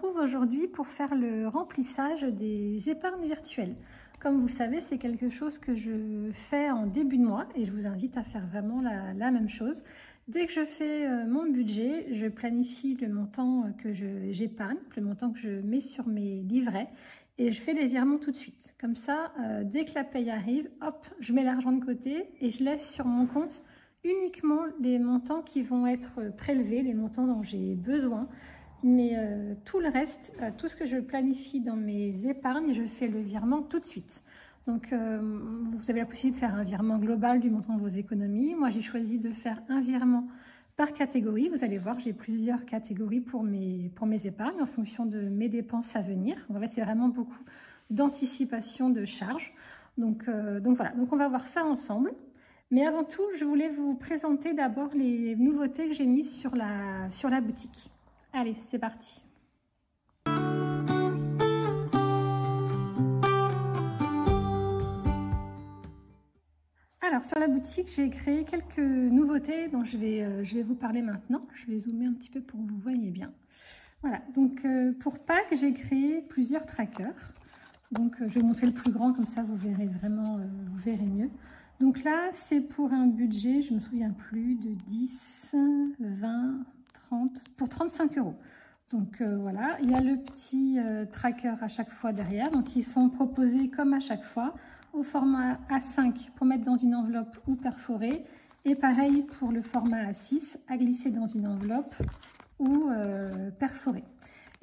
retrouve aujourd'hui pour faire le remplissage des épargnes virtuelles. Comme vous le savez, c'est quelque chose que je fais en début de mois et je vous invite à faire vraiment la même chose. Dès que je fais mon budget, je planifie le montant que j'épargne, le montant que je mets sur mes livrets et je fais les virements tout de suite. Comme ça, dès que la paye arrive, hop, je mets l'argent de côté et je laisse sur mon compte uniquement les montants qui vont être prélevés, les montants dont j'ai besoin. Mais tout le reste, tout ce que je planifie dans mes épargnes, je fais le virement tout de suite. Donc, vous avez la possibilité de faire un virement global du montant de vos économies. Moi, j'ai choisi de faire un virement par catégorie. Vous allez voir, j'ai plusieurs catégories pour mes épargnes en fonction de mes dépenses à venir. En fait, c'est vraiment beaucoup d'anticipation de charges. Donc voilà, donc on va voir ça ensemble. Mais avant tout, je voulais vous présenter d'abord les nouveautés que j'ai mises sur la boutique. Allez, c'est parti. Alors, sur la boutique, j'ai créé quelques nouveautés dont je vais vous parler maintenant. Je vais zoomer un petit peu pour que vous voyez bien. Voilà, donc pour Pâques, j'ai créé plusieurs trackers. Donc, je vais vous montrer le plus grand, comme ça vous verrez vraiment, vous verrez mieux. Donc là, c'est pour un budget, je ne me souviens plus, de 10, 20, 30, pour 35 €. Donc voilà, il y a le petit tracker à chaque fois derrière. Donc ils sont proposés comme à chaque fois au format A5 pour mettre dans une enveloppe ou perforer. Et pareil pour le format A6 à glisser dans une enveloppe ou perforer.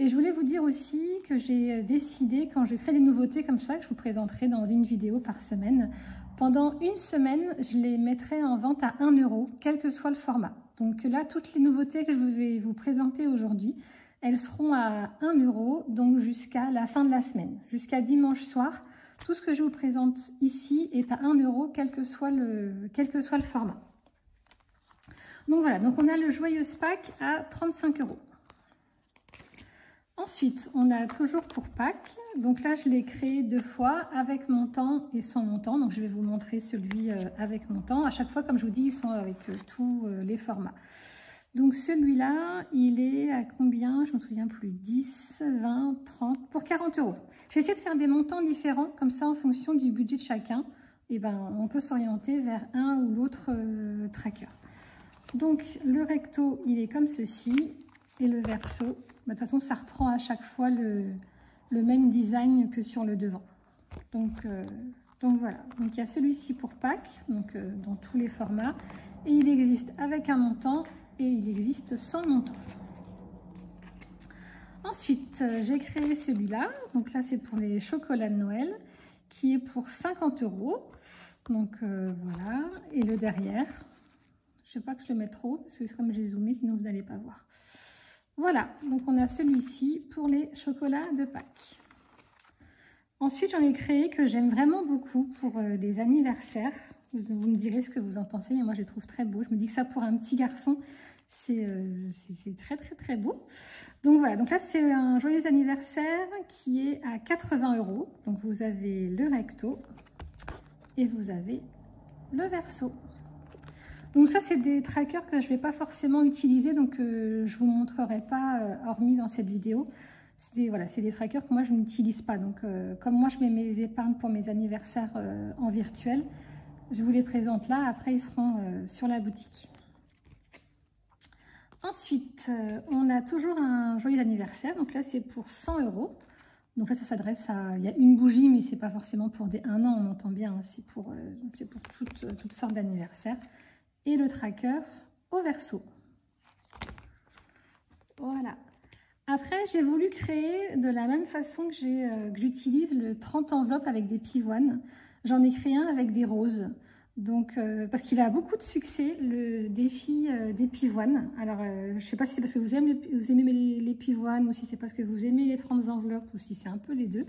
Et je voulais vous dire aussi que j'ai décidé, quand je crée des nouveautés comme ça, que je vous présenterai dans une vidéo par semaine, pendant une semaine, je les mettrai en vente à 1 €, quel que soit le format. Donc là, toutes les nouveautés que je vais vous présenter aujourd'hui, elles seront à 1 €, donc jusqu'à la fin de la semaine, jusqu'à dimanche soir. Tout ce que je vous présente ici est à 1 €, quel que soit le format. Donc voilà, donc on a le Joyeuse Pâques à 35 €. Ensuite, on a toujours pour Pâques, donc là je l'ai créé 2 fois avec montant et sans montant, donc je vais vous montrer celui avec montant. À chaque fois, comme je vous dis, ils sont avec tous les formats. Donc celui-là, il est à combien? Je ne me souviens plus, 10, 20, 30, pour 40 €. J'ai essayé de faire des montants différents, comme ça en fonction du budget de chacun, et ben, on peut s'orienter vers un ou l'autre tracker. Donc le recto, il est comme ceci, et le verso, de toute façon, ça reprend à chaque fois le même design que sur le devant. Donc voilà, donc il y a celui-ci pour Pâques, donc dans tous les formats, et il existe avec un montant et il existe sans montant. Ensuite, j'ai créé celui-là, donc là c'est pour les chocolats de Noël, qui est pour 50 €. Donc voilà, et le derrière, je ne sais pas que je le mette trop, parce que comme j'ai zoomé, sinon vous n'allez pas voir. Voilà, donc on a celui-ci pour les chocolats de Pâques. Ensuite, j'en ai créé que j'aime vraiment beaucoup pour des anniversaires. Vous me direz ce que vous en pensez, mais moi je les trouve très beaux. Je me dis que ça pour un petit garçon, c'est très beau. Donc voilà, donc là c'est un joyeux anniversaire qui est à 80 €. Donc vous avez le recto et vous avez le verso. Donc ça, c'est des trackers que je ne vais pas forcément utiliser, donc je ne vous montrerai pas, hormis dans cette vidéo. Voilà, c'est des trackers que moi, je n'utilise pas. Donc comme moi, je mets mes épargnes pour mes anniversaires en virtuel, je vous les présente là. Après, ils seront sur la boutique. Ensuite, on a toujours un joyeux anniversaire. Donc là, c'est pour 100 €. Donc là, ça s'adresse à... Il y a une bougie, mais ce n'est pas forcément pour des 1 an, on entend bien. Hein, c'est pour toutes sortes d'anniversaires. Et le tracker au verso. Voilà. Après, j'ai voulu créer de la même façon que j'utilise le 30 enveloppes avec des pivoines. J'en ai créé un avec des roses. Donc, parce qu'il a beaucoup de succès, le défi des pivoines. Alors, je ne sais pas si c'est parce que vous aimez les pivoines ou si c'est parce que vous aimez les 30 enveloppes ou si c'est un peu les deux.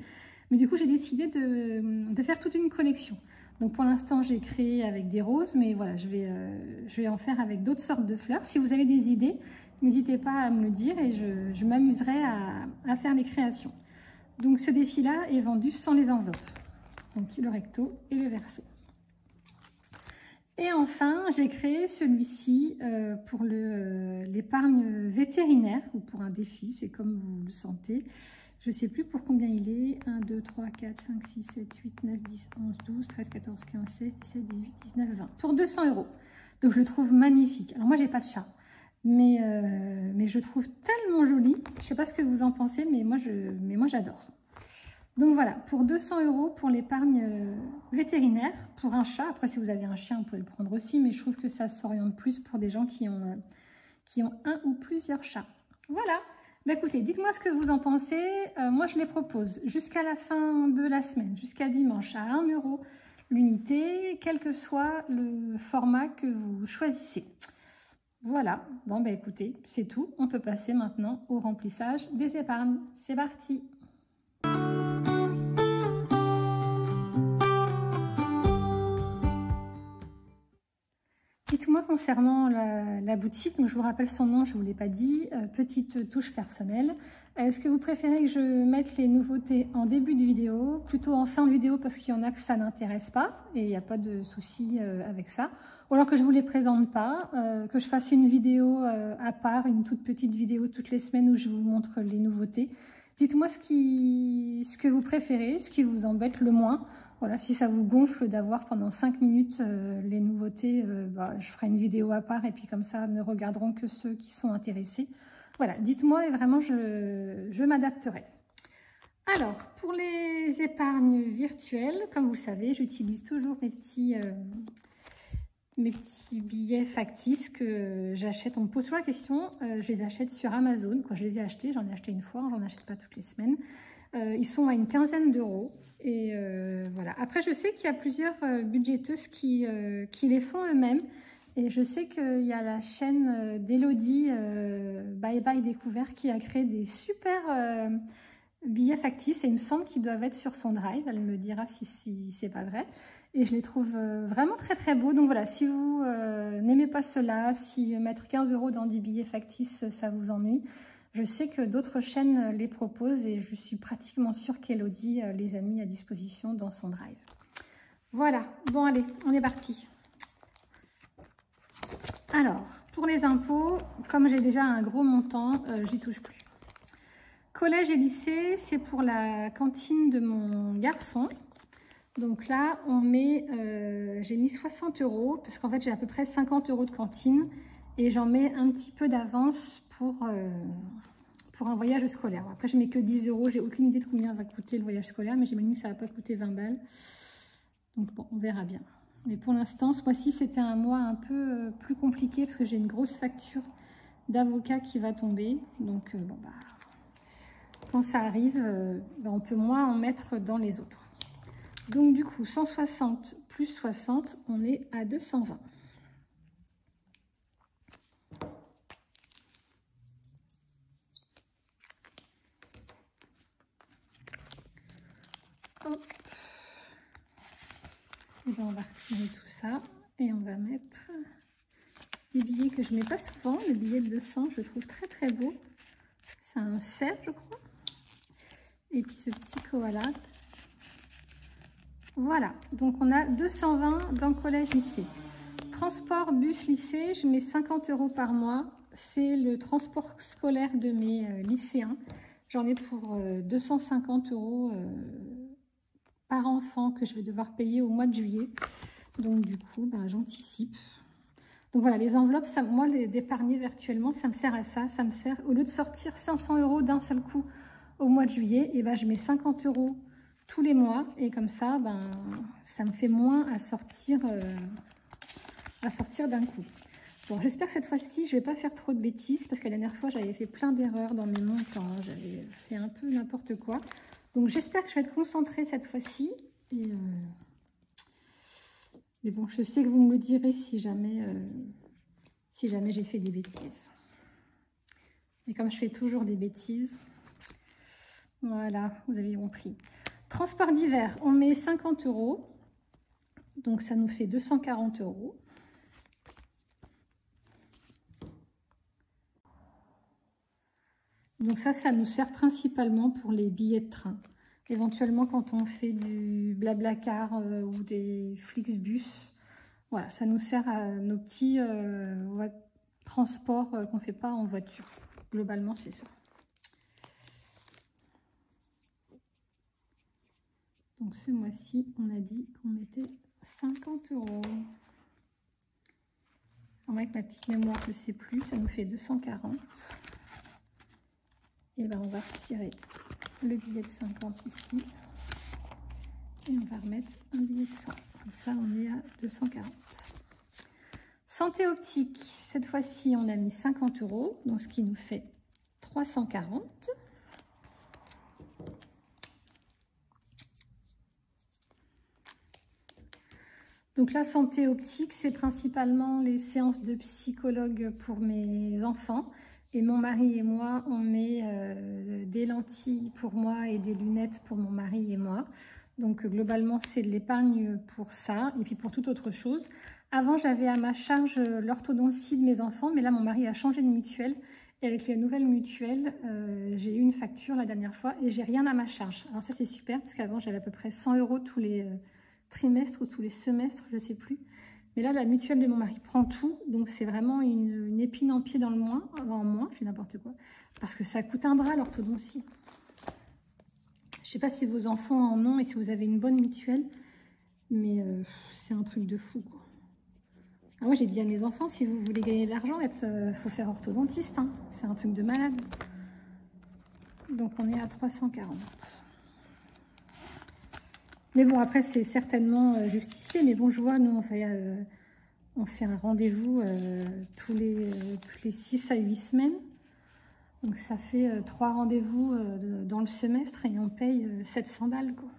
Mais du coup, j'ai décidé de faire toute une collection. Donc pour l'instant, j'ai créé avec des roses, mais voilà, je vais en faire avec d'autres sortes de fleurs. Si vous avez des idées, n'hésitez pas à me le dire et je m'amuserai à faire les créations. Donc ce défi-là est vendu sans les enveloppes. Donc le recto et le verso. Et enfin, j'ai créé celui-ci pour l'épargne vétérinaire ou pour un défi, c'est comme vous le sentez. Je ne sais plus pour combien il est. 1, 2, 3, 4, 5, 6, 7, 8, 9, 10, 11, 12, 13, 14, 15, 16, 17, 18, 19, 20. Pour 200 €. Donc je le trouve magnifique. Alors moi, j'ai pas de chat. Mais je le trouve tellement joli. Je ne sais pas ce que vous en pensez, mais moi j'adore. Donc voilà, pour 200 € pour l'épargne vétérinaire, pour un chat. Après, si vous avez un chien, vous pouvez le prendre aussi, mais je trouve que ça s'oriente plus pour des gens qui ont un ou plusieurs chats. Voilà. Bah, écoutez, dites-moi ce que vous en pensez. Moi, je les propose jusqu'à la fin de la semaine, jusqu'à dimanche, à 1 € l'unité, quel que soit le format que vous choisissez. Voilà. Bon, bah écoutez, c'est tout. On peut passer maintenant au remplissage des épargnes. C'est parti. Dites-moi concernant la boutique, donc je vous rappelle son nom, je ne vous l'ai pas dit, petite touche personnelle. Est-ce que vous préférez que je mette les nouveautés en début de vidéo, plutôt en fin de vidéo parce qu'il y en a que ça n'intéresse pas et il n'y a pas de souci avec ça, ou alors que je ne vous les présente pas, que je fasse une vidéo à part, une toute petite vidéo toutes les semaines où je vous montre les nouveautés. Dites-moi ce que vous préférez, ce qui vous embête le moins. Voilà, si ça vous gonfle d'avoir pendant 5 minutes les nouveautés, je ferai une vidéo à part et puis comme ça ne regarderont que ceux qui sont intéressés. Voilà, dites-moi et vraiment je m'adapterai. Alors, pour les épargnes virtuelles, comme vous le savez, j'utilise toujours mes petits billets factices que j'achète. On me pose toujours la question, je les achète sur Amazon. Quand je les ai achetés, j'en ai acheté une fois, j'en achète pas toutes les semaines. Ils sont à une quinzaine d'euros. Et voilà. Après, je sais qu'il y a plusieurs budgéteuses qui les font eux-mêmes. Et je sais qu'il y a la chaîne d'Elodie Bye Bye Découvert qui a créé des super billets factices. Et il me semble qu'ils doivent être sur son drive. Elle me dira si c'est pas vrai. Et je les trouve vraiment très très beaux. Donc voilà, si vous n'aimez pas cela, si mettre 15 € dans des billets factices, ça vous ennuie, je sais que d'autres chaînes les proposent et je suis pratiquement sûre qu'Elodie les a mis à disposition dans son drive. Voilà, bon allez, on est parti. Alors, pour les impôts, comme j'ai déjà un gros montant, j'y touche plus. Collège et lycée, c'est pour la cantine de mon garçon. Donc là, on met, j'ai mis 60 € parce qu'en fait, j'ai à peu près 50 € de cantine et j'en mets un petit peu d'avance pour un voyage scolaire. Après, je mets que 10 €. J'ai aucune idée de combien va coûter le voyage scolaire, mais j'imagine que ça ne va pas coûter 20 balles. Donc bon, on verra bien. Mais pour l'instant, ce mois-ci, c'était un mois un peu plus compliqué parce que j'ai une grosse facture d'avocat qui va tomber. Donc bon, quand ça arrive, on peut moins en mettre dans les autres. Donc du coup, 160 plus 60, on est à 220. Hop. Et bien, on va retirer tout ça et on va mettre des billets que je ne mets pas souvent. Le billet de 200, je le trouve très très beau. C'est un cerf, je crois. Et puis ce petit koala. Voilà, donc on a 220 dans le collège-lycée. Transport bus-lycée, je mets 50 € par mois. C'est le transport scolaire de mes lycéens. J'en ai pour 250 € par enfant que je vais devoir payer au mois de juillet. Donc du coup, j'anticipe. Donc voilà, les enveloppes, ça, moi, d'épargner virtuellement, ça me sert à ça. Ça me sert, au lieu de sortir 500 € d'un seul coup au mois de juillet, et je mets 50 € tous les mois. Et comme ça, ça me fait moins à sortir d'un coup. Bon, j'espère que cette fois-ci, je ne vais pas faire trop de bêtises, parce que la dernière fois, j'avais fait plein d'erreurs dans mes montants. J'avais fait un peu n'importe quoi. Donc, j'espère que je vais être concentrée cette fois-ci. Mais bon, je sais que vous me le direz si jamais j'ai fait des bêtises. Et comme je fais toujours des bêtises, voilà, vous avez compris. Transport d'hiver, on met 50 €. Donc, ça nous fait 240 €. Donc ça nous sert principalement pour les billets de train. Éventuellement, quand on fait du Blablacar ou des Flixbus, Voilà, ça nous sert à nos petits transports qu'on ne fait pas en voiture. Globalement, c'est ça. Donc ce mois-ci, on a dit qu'on mettait 50 €. Avec ma petite mémoire, je ne sais plus, ça nous fait 240. Et ben on va retirer le billet de 50 ici. Et on va remettre un billet de 100. Comme ça, on est à 240. Santé optique, cette fois-ci, on a mis 50 €, donc ce qui nous fait 340. Donc la santé optique, c'est principalement les séances de psychologue pour mes enfants. Et mon mari et moi, on met des lentilles pour moi et des lunettes pour mon mari et moi. Donc globalement, c'est de l'épargne pour ça et puis pour toute autre chose. Avant, j'avais à ma charge l'orthodontie de mes enfants, mais là, mon mari a changé de mutuelle. Et avec les nouvelles mutuelles, j'ai eu une facture la dernière fois et j'ai rien à ma charge. Alors ça, c'est super parce qu'avant, j'avais à peu près 100 € tous les trimestres ou tous les semestres, je ne sais plus. Mais là, la mutuelle de mon mari prend tout. Donc, c'est vraiment une épine en pied dans le moins. En moins, je fais n'importe quoi. Parce que ça coûte un bras, l'orthodontie. Je ne sais pas si vos enfants en ont et si vous avez une bonne mutuelle. Mais c'est un truc de fou, quoi. Ah, moi, j'ai dit à mes enfants, si vous voulez gagner de l'argent, il faut faire orthodontiste. Hein. C'est un truc de malade. Donc, on est à 340. Mais bon, après, c'est certainement justifié. Mais bon, je vois, nous, on fait un rendez-vous tous les 6 à 8 semaines. Donc, ça fait 3 rendez-vous dans le semestre et on paye 700 balles, quoi,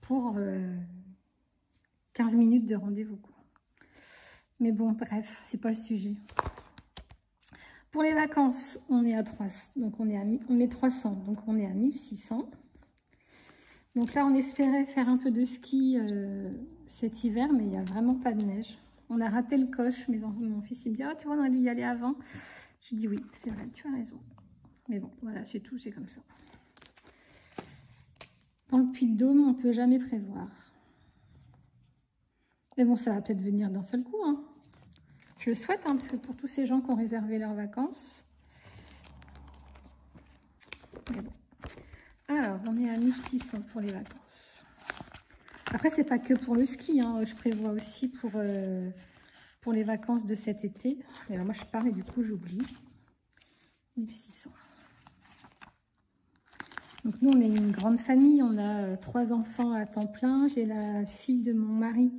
pour 15 minutes de rendez-vous, quoi. Mais bon, bref, c'est pas le sujet. Pour les vacances, on est à 300, donc on met 300, donc on est à 1600. Donc là, on espérait faire un peu de ski cet hiver, mais il n'y a vraiment pas de neige. On a raté le coche. Mon fils, il me dit, ah, tu vois, on aurait dû y aller avant. Je dis, oui, c'est vrai, tu as raison. Mais bon, voilà, c'est tout, c'est comme ça. Dans le Puy-de-Dôme, on ne peut jamais prévoir. Mais bon, ça va peut-être venir d'un seul coup, hein. Je le souhaite, hein, parce que pour tous ces gens qui ont réservé leurs vacances. Mais bon. Alors, on est à 1600 pour les vacances. Après, c'est pas que pour le ski, hein. Je prévois aussi pour les vacances de cet été. Et alors, moi, je parle et du coup, j'oublie. 1600. Donc, nous, on est une grande famille. On a 3 enfants à temps plein. J'ai la fille de mon mari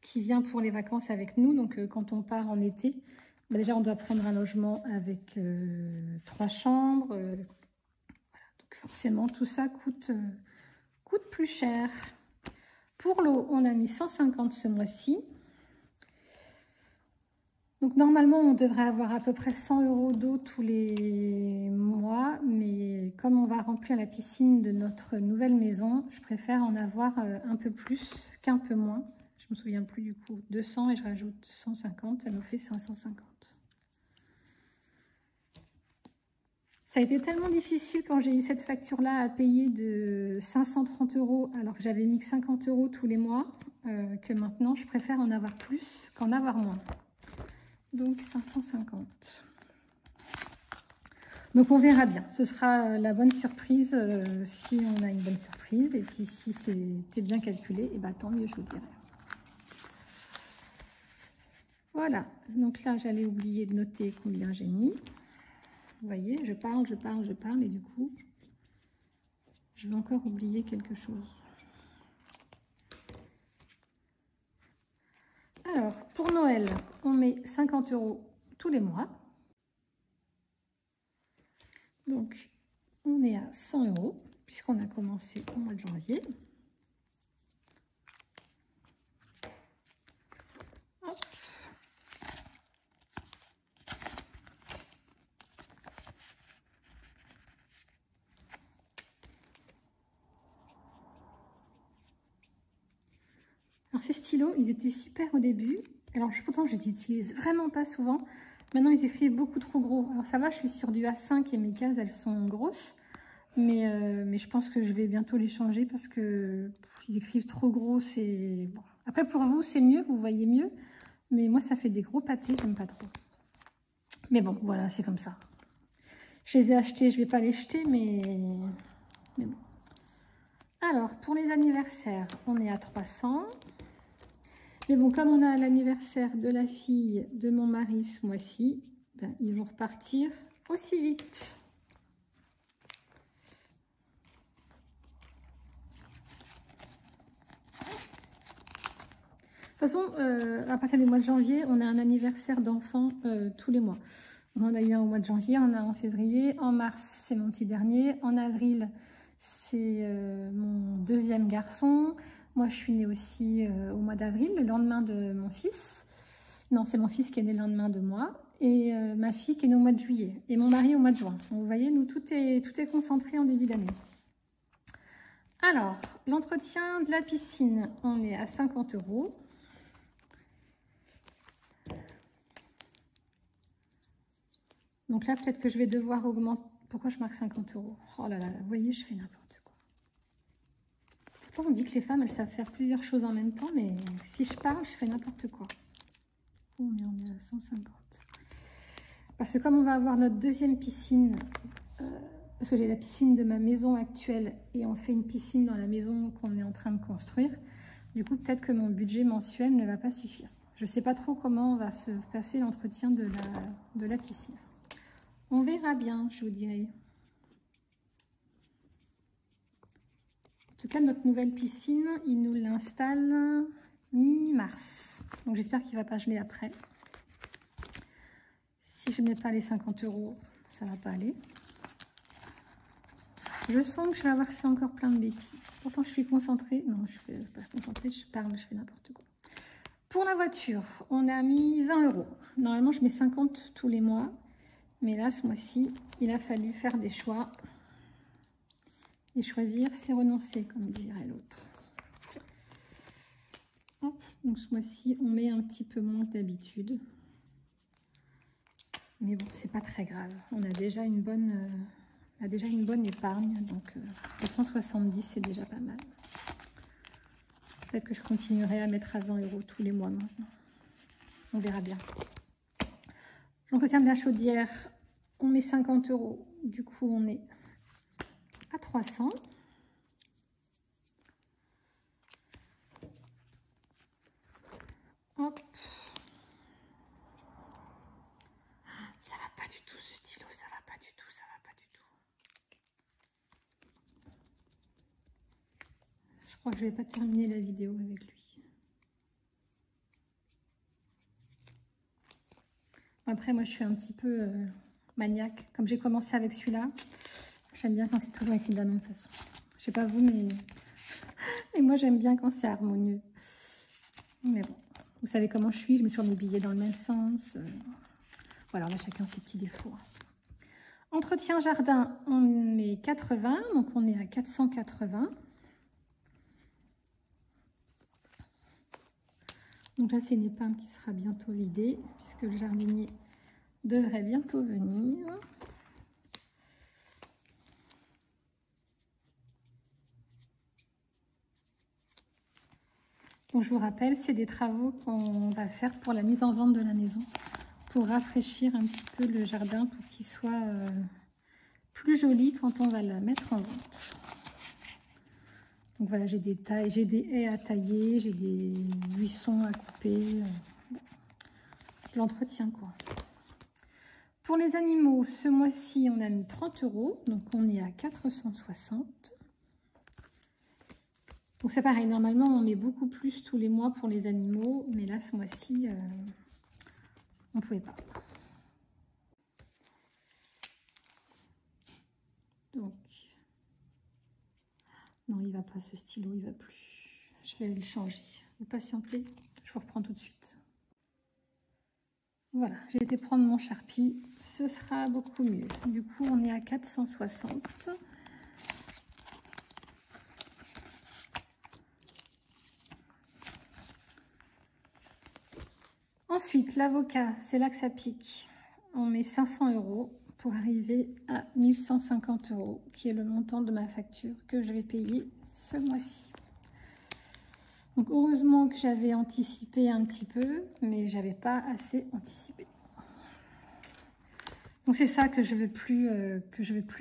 qui vient pour les vacances avec nous. Donc, quand on part en été, bah, déjà, on doit prendre un logement avec 3 chambres. Voilà. Donc, forcément, tout ça coûte plus cher. Pour l'eau, on a mis 150 ce mois-ci. Donc, normalement, on devrait avoir à peu près 100 € d'eau tous les mois. Mais comme on va remplir la piscine de notre nouvelle maison, je préfère en avoir un peu plus qu'un peu moins. Je ne me souviens plus du coup. 200 et je rajoute 150, ça nous fait 550. Ça a été tellement difficile quand j'ai eu cette facture-là à payer de 530 € alors que j'avais mis que 50 € tous les mois, que maintenant je préfère en avoir plus qu'en avoir moins. Donc 550. Donc on verra bien. Ce sera la bonne surprise si on a une bonne surprise. Et puis si c'était bien calculé, et bah, tant mieux, je vous dirai. Voilà. Donc là, j'allais oublier de noter combien j'ai mis. Vous voyez, je parle, et du coup, je vais encore oublier quelque chose. Alors, pour Noël, on met 50 € tous les mois. Donc, on est à 100 € puisqu'on a commencé au mois de janvier. Hop. Alors, ces stylos, ils étaient super au début. Alors, pourtant, je les utilise vraiment pas souvent. Maintenant, ils écrivent beaucoup trop gros. Alors, ça va, je suis sur du A5 et mes cases, elles sont grosses. Mais je pense que je vais bientôt les changer parce que ils écrivent trop gros. Bon. Après, pour vous, c'est mieux, vous voyez mieux. Mais moi, ça fait des gros pâtés, j'aime pas trop. Mais bon, voilà, c'est comme ça. Je les ai achetés, je vais pas les jeter, mais bon. Alors, pour les anniversaires, on est à 300. Mais bon, comme on a l'anniversaire de la fille de mon mari ce mois-ci, ben, ils vont repartir aussi vite. De toute façon, à partir du mois de janvier, on a un anniversaire d'enfant tous les mois. On a eu un au mois de janvier, on en a un en février. En mars, c'est mon petit dernier. En avril, c'est mon deuxième garçon. Moi, je suis née aussi au mois d'avril, le lendemain de mon fils. Non, c'est mon fils qui est né le lendemain de moi. Et ma fille qui est née au mois de juillet. Et mon mari au mois de juin. Donc, vous voyez, nous, tout est concentré en début d'année. Alors, l'entretien de la piscine, on est à 50 €. Donc là, peut-être que je vais devoir augmenter. Pourquoi je marque 50 €? Oh là là, vous voyez, je fais n'importe quoi. Pourtant, on dit que les femmes, elles savent faire plusieurs choses en même temps, mais si je parle, je fais n'importe quoi. On est à 150. Parce que comme on va avoir notre deuxième piscine, parce que j'ai la piscine de ma maison actuelle et on fait une piscine dans la maison qu'on est en train de construire, du coup, peut-être que mon budget mensuel ne va pas suffire. Je ne sais pas trop comment va se passer l'entretien de la piscine. On verra bien, je vous dirai. En tout cas, notre nouvelle piscine, il nous l'installe mi-mars. Donc, j'espère qu'il ne va pas geler après. Si je ne mets pas les 50 €, ça ne va pas aller. Je sens que je vais avoir fait encore plein de bêtises. Pourtant, je suis concentrée. Non, je ne suis pas concentrée, je parle, je fais n'importe quoi. Pour la voiture, on a mis 20 €. Normalement, je mets 50 tous les mois. Mais là, ce mois-ci, il a fallu faire des choix. Et choisir, c'est renoncer, comme dirait l'autre. Donc ce mois-ci, on met un petit peu moins que d'habitude. Mais bon, c'est pas très grave. On a déjà une bonne épargne. Donc 270, c'est déjà pas mal. Peut-être que je continuerai à mettre à 20 € tous les mois maintenant. On verra bien. L'entretien de la chaudière, on met 50 €. Du coup, on est à 300. Hop. Ça va pas du tout ce stylo, ça va pas du tout, ça va pas du tout. Je crois que je vais pas terminer la vidéo avec lui. Après, moi, je suis un petit peu maniaque. Comme j'ai commencé avec celui-là, j'aime bien quand c'est toujours écrit de la même façon. Je sais pas vous, mais moi, j'aime bien quand c'est harmonieux. Mais bon, vous savez comment je suis, je mets toujours mes billets dans le même sens. Voilà, on a chacun ses petits défauts. Entretien jardin, on met 80, donc on est à 480. Donc là, c'est une épargne qui sera bientôt vidée, puisque le jardinier devrait bientôt venir. Donc je vous rappelle, c'est des travaux qu'on va faire pour la mise en vente de la maison, pour rafraîchir un petit peu le jardin, pour qu'il soit plus joli quand on va la mettre en vente. Donc voilà, j'ai des haies à tailler, j'ai des buissons à couper, l'entretien quoi. Pour les animaux, ce mois-ci, on a mis 30 €, donc on est à 460. Donc c'est pareil, normalement, on met beaucoup plus tous les mois pour les animaux, mais là, ce mois-ci, on ne pouvait pas. Donc, non, il ne va pas, ce stylo, il ne va plus. Je vais le changer. Vous patientez, je vous reprends tout de suite. Voilà, j'ai été prendre mon Sharpie, ce sera beaucoup mieux. Du coup, on est à 460. Ensuite, l'avocat, c'est là que ça pique. On met 500 € pour arriver à 1150 €, qui est le montant de ma facture que je vais payer ce mois-ci. Donc heureusement que j'avais anticipé un petit peu, mais j'avais pas assez anticipé. Donc c'est ça que je veux plus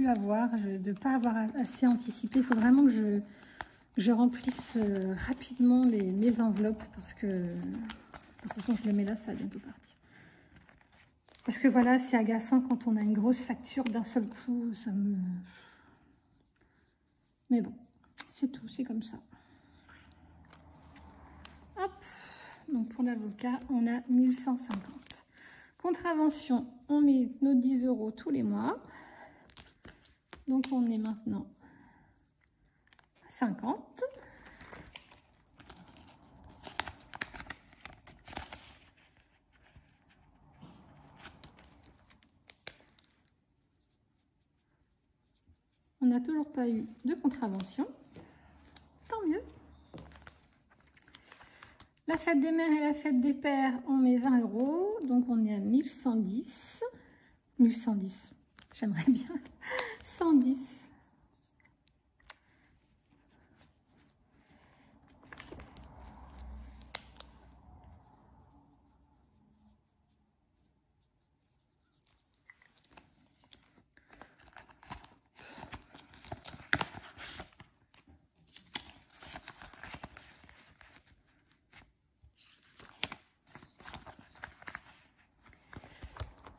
avoir, de ne pas avoir assez anticipé. Il faut vraiment que je remplisse rapidement mes enveloppes parce que de toute façon je le mets là, ça va bientôt partir. Parce que voilà, c'est agaçant quand on a une grosse facture d'un seul coup, ça me... Mais bon, c'est tout, c'est comme ça. Hop, donc pour l'avocat, on a 1150. Contravention, on met nos 10 € tous les mois. Donc on est maintenant à 50. On n'a toujours pas eu de contravention. Tant mieux. La fête des mères et la fête des pères, on met 20 €. Donc on est à 1110. 1110. J'aimerais bien. 110.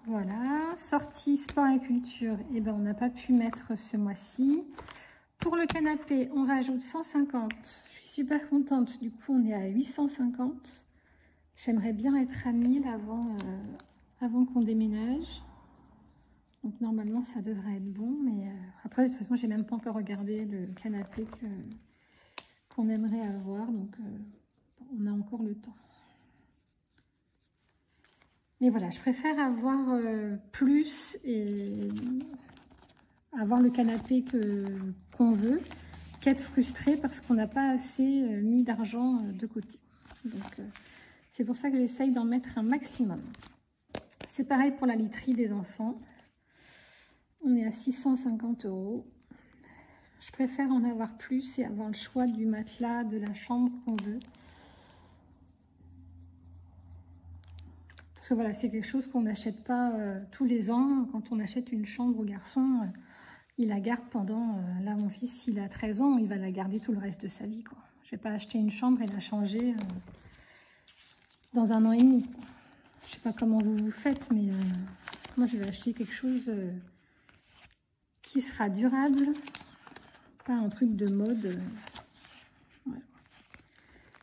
Voilà, sortie sport et culture, et ben on n'a pas pu mettre ce mois-ci. Pour le canapé, on rajoute 150. Je suis super contente, du coup on est à 850. J'aimerais bien être à 1000 avant qu'on déménage. Donc normalement ça devrait être bon, mais après de toute façon j'ai même pas encore regardé le canapé qu'on aimerait avoir, donc on a encore le temps. Mais voilà, je préfère avoir plus et avoir le canapé qu'on veut qu'être frustré parce qu'on n'a pas assez mis d'argent de côté. Donc c'est pour ça que j'essaye d'en mettre un maximum. C'est pareil pour la literie des enfants. On est à 650 €. Je préfère en avoir plus et avoir le choix du matelas, de la chambre qu'on veut. Parce que voilà, c'est quelque chose qu'on n'achète pas tous les ans. Quand on achète une chambre au garçon, il la garde pendant... là, mon fils, il a 13 ans, il va la garder tout le reste de sa vie, quoi. Je ne vais pas acheter une chambre et la changer dans 1 an et demi. Je ne sais pas comment vous faites, mais moi, je vais acheter quelque chose qui sera durable. Pas un truc de mode. Voilà.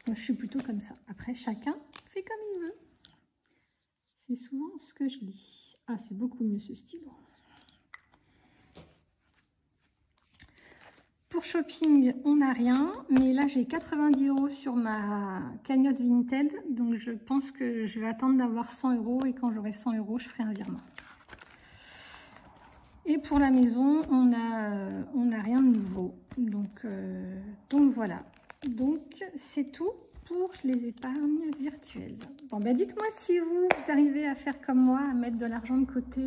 Moi, je suis plutôt comme ça. Après, chacun fait comme il veut. C'est souvent ce que je dis. Ah, c'est beaucoup mieux ce stylo. Pour shopping, on n'a rien. Mais là, j'ai 90 € sur ma cagnotte Vinted. Donc, je pense que je vais attendre d'avoir 100 €. Et quand j'aurai 100 €, je ferai un virement. Et pour la maison, on n'a rien de nouveau. Donc voilà. Donc, c'est tout pour les épargnes virtuelles. Bon, ben dites-moi si vous arrivez à faire comme moi, à mettre de l'argent de côté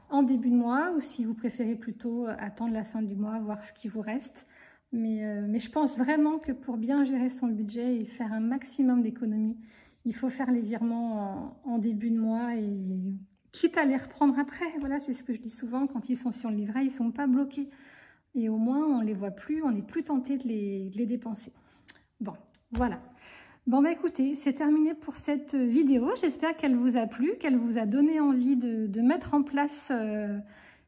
en début de mois, ou si vous préférez plutôt attendre la fin du mois, voir ce qui vous reste. Mais je pense vraiment que pour bien gérer son budget et faire un maximum d'économies, il faut faire les virements en début de mois et quitte à les reprendre après. Voilà, c'est ce que je dis souvent, quand ils sont sur le livret, ils ne sont pas bloqués. Et au moins, on ne les voit plus, on n'est plus tenté de les dépenser. Bon, voilà. Bon, bah écoutez, c'est terminé pour cette vidéo. J'espère qu'elle vous a plu, qu'elle vous a donné envie de mettre en place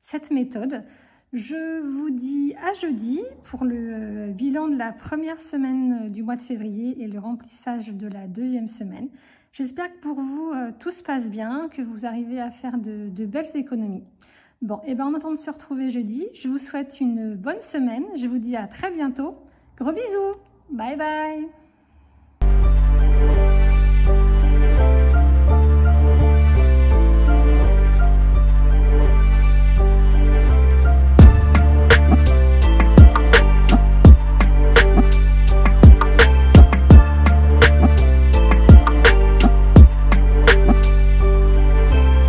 cette méthode. Je vous dis à jeudi pour le bilan de la première semaine du mois de février et le remplissage de la deuxième semaine. J'espère que pour vous, tout se passe bien, que vous arrivez à faire de belles économies. Bon, et ben en attendant de se retrouver jeudi, je vous souhaite une bonne semaine. Je vous dis à très bientôt. Gros bisous. Bye bye.